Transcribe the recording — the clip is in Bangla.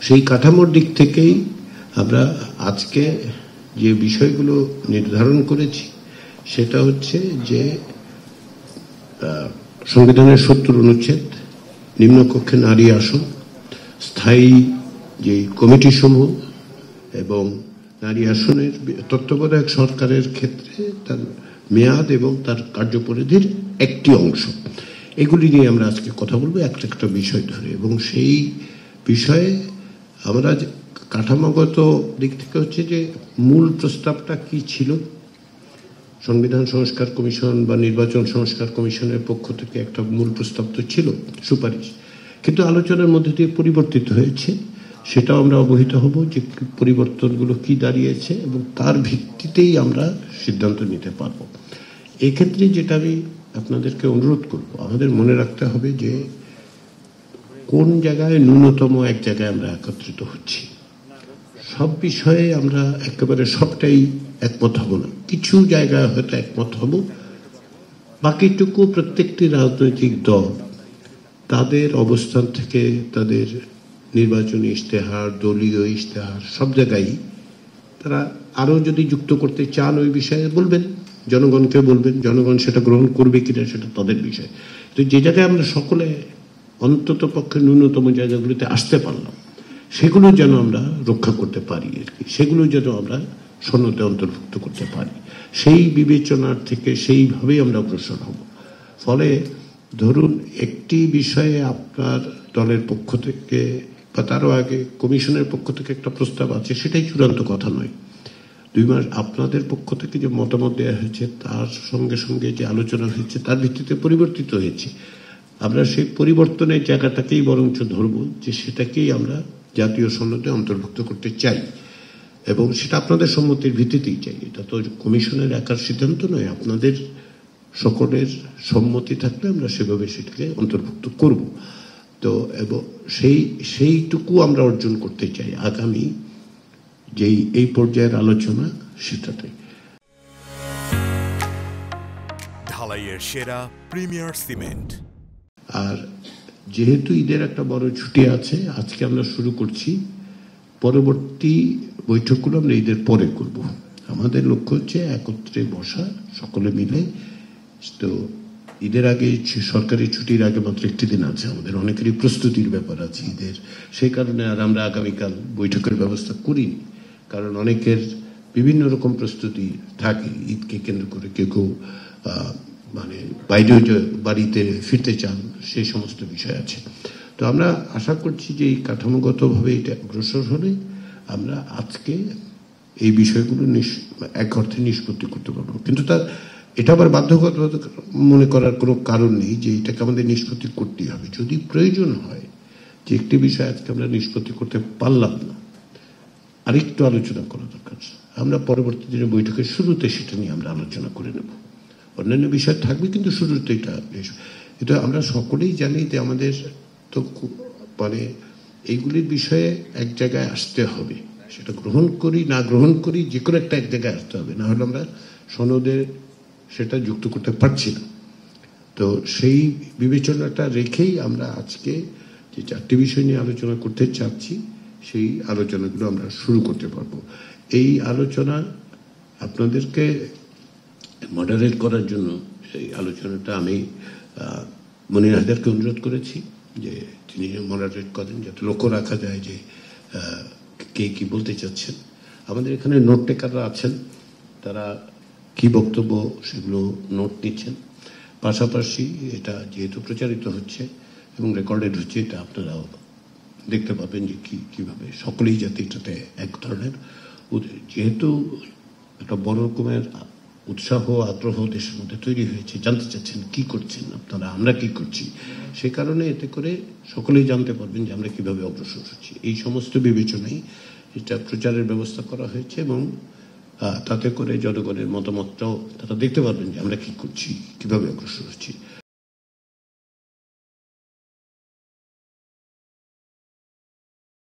সেই কাঠামোর দিক থেকেই আমরা আজকে যে বিষয়গুলো নির্ধারণ করেছি সেটা হচ্ছে যে সংবিধানের ৭০ অনুচ্ছেদ, নিম্নকক্ষে নারী আসন, স্থায়ী যে কমিটি সমূহ এবং নারী আসনের তত্ত্বাবধায়ক সরকারের ক্ষেত্রে তার মেয়াদ এবং তার কার্যপরিধির একটি অংশ, এগুলি নিয়ে আমরা আজকে কথা বলবো একটা বিষয় ধরে। এবং সেই বিষয়ে আমরা কাঠামোগত দিক থেকে হচ্ছে যে মূল প্রস্তাবটা কি ছিল, সংবিধান সংস্কার কমিশন বা নির্বাচন সংস্কার কমিশনের পক্ষ থেকে একটা মূল প্রস্তাব তো ছিল, সুপারিশ, কিন্তু আলোচনার মধ্যে দিয়ে পরিবর্তিত হয়েছে। সেটাও আমরা অবহিত হব যে পরিবর্তনগুলো কি দাঁড়িয়েছে এবং তার ভিত্তিতেই আমরা সিদ্ধান্ত নিতে পারব। এক্ষেত্রে যেটা আমি আপনাদেরকে অনুরোধ করব, আমাদের মনে রাখতে হবে যে কোন জায়গায় ন্যূনতম এক জায়গায় আমরা একত্রিত হচ্ছি। সব বিষয়ে আমরা একেবারে সবটাই একমত হব না, কিছু জায়গায় হয়তো একমত হব, বাকিটুকু প্রত্যেকটি রাজনৈতিক দল তাদের অবস্থান থেকে তাদের নির্বাচনী ইশতেহার, দলীয় ইশতেহার, সব জায়গায় তারা আরো যদি যুক্ত করতে চান ওই বিষয়ে বলবেন, জনগণকে বলবেন, জনগণ সেটা গ্রহণ করবে কিনা সেটা তাদের বিষয়। তো যে জায়গায় আমরা সকলে অন্তত পক্ষে ন্যূনতম জায়গাগুলিতে আসতে পারলাম, সেগুলো যেন আমরা রক্ষা করতে পারি আর কি, সেগুলো যেন আমরা সনদে অন্তর্ভুক্ত করতে পারি, সেই বিবেচনার থেকে সেইভাবেই আমরা অগ্রসর হব। ফলে ধরুন একটি বিষয়ে আপনার দলের পক্ষ থেকে বা তারও আগে কমিশনের পক্ষ থেকে একটা প্রস্তাব আছে, সেটাই চূড়ান্ত কথা নয়। 2 মাস আপনাদের পক্ষ থেকে যে মতামত দেওয়া হয়েছে তার সঙ্গে সঙ্গে যে আলোচনা হয়েছে তার ভিত্তিতে পরিবর্তিত হয়েছে। আমরা সেই পরিবর্তনের জায়গাটাকেই বরঞ্চ ধরব যে সেটাকেই আমরা জাতীয় সনদে অন্তর্ভুক্ত করতে চাই এবং সেটা আপনাদের সম্মতির ভিত্তিতেই চাই। এটা তো কমিশনের একার সিদ্ধান্ত নয়, আপনাদের সকলের সম্মতি থাকলে আমরা সেভাবে সেটাকে অন্তর্ভুক্ত করব। তো এবং সেইটুকু আমরা অর্জন করতে চাই আগামী যেই এই পর্যায়ের আলোচনা সেটাতে। ঢালাইয়ের সেরা প্রিমিয়ার সিমেন্ট। আর যেহেতু ঈদের একটা বড় ছুটি আছে, আজকে আমরা শুরু করছি, পরবর্তী বৈঠকগুলো আমরা ঈদের পরে করব। আমাদের লক্ষ্য হচ্ছে একত্রে বসা সকলে মিলে। তো ঈদের আগে, সরকারি ছুটির আগে মাত্র একটি দিন আছে, আমাদের অনেকেরই প্রস্তুতির ব্যাপার আছে ঈদের, সেই কারণে আর আমরা আগামীকাল বৈঠকের ব্যবস্থা করিনি, কারণ অনেকের বিভিন্ন রকম প্রস্তুতি থাকে ঈদকে কেন্দ্র করে। কেউ কেউ মানে বাইরেও বাড়িতে ফিরতে চান, সেই সমস্ত বিষয় আছে। তো আমরা আশা করছি যে এই কাঠামোগতভাবে এটা অগ্রসর হলে আমরা আজকে এই বিষয়গুলো এক অর্থে নিষ্পত্তি করতে পারবো। কিন্তু এটা আবার বাধ্যবাধকতা মনে করার কোনো কারণ নেই যে এটাকে আমাদের নিষ্পত্তি করতেই হবে। যদি প্রয়োজন হয় যে একটি বিষয় আজকে আমরা নিষ্পত্তি করতে পারলাম না, আরেকটু আলোচনা করা দরকার, আমরা পরবর্তী দিনে বৈঠকের শুরুতে সেটা নিয়ে আমরা আলোচনা করে নেব। অন্যান্য বিষয় থাকবে কিন্তু শুরুতে এটা আমরা সকলেই জানি যে আমাদের তো মানে এইগুলির বিষয়ে এক জায়গায় আসতে হবে, সেটা গ্রহণ করি না গ্রহণ করি যে কোনো একটা এক জায়গায় আসতে হবে, না হলে আমরা সনদে সেটা যুক্ত করতে পারছি না। তো সেই বিবেচনাটা রেখেই আমরা আজকে যে 4টি বিষয় নিয়ে আলোচনা করতে চাচ্ছি সেই আলোচনাগুলো আমরা শুরু করতে পারবো। এই আলোচনা আপনাদেরকে মডারেট করার জন্য সেই আলোচনাটা আমি মনির হায়দারকে অনুরোধ করেছি যে তিনি মডারেট করেন, যাতে লক্ষ্য রাখা যায় যে কে কি বলতে চাচ্ছেন। আমাদের এখানে নোট টেকাররা আছেন, তারা কি বক্তব্য সেগুলো নোট নিচ্ছেন। পাশাপাশি এটা যেহেতু প্রচারিত হচ্ছে এবং রেকর্ডেড হচ্ছে, এটা আপনারাও দেখতে পাবেন যে কিভাবে সকলেই যাতে এটাতে এক ধরনের, যেহেতু একটা বড় রকমের উৎসাহ আগ্রহ দেশের মধ্যে তৈরি হয়েছে, জানতে চাচ্ছেন কি করছেন আপনারা, আমরা কি করছি, সে কারণে এতে করে সকলেই জানতে পারবেন যে আমরা কিভাবে অগ্রসর হচ্ছি। এই সমস্ত বিবেচনায় এটা প্রচারের ব্যবস্থা করা হয়েছে এবং তাতে করে জনগণের মতামতটাও তারা দেখতে পারবেন যে আমরা কি করছি, কিভাবে অগ্রসর হচ্ছি।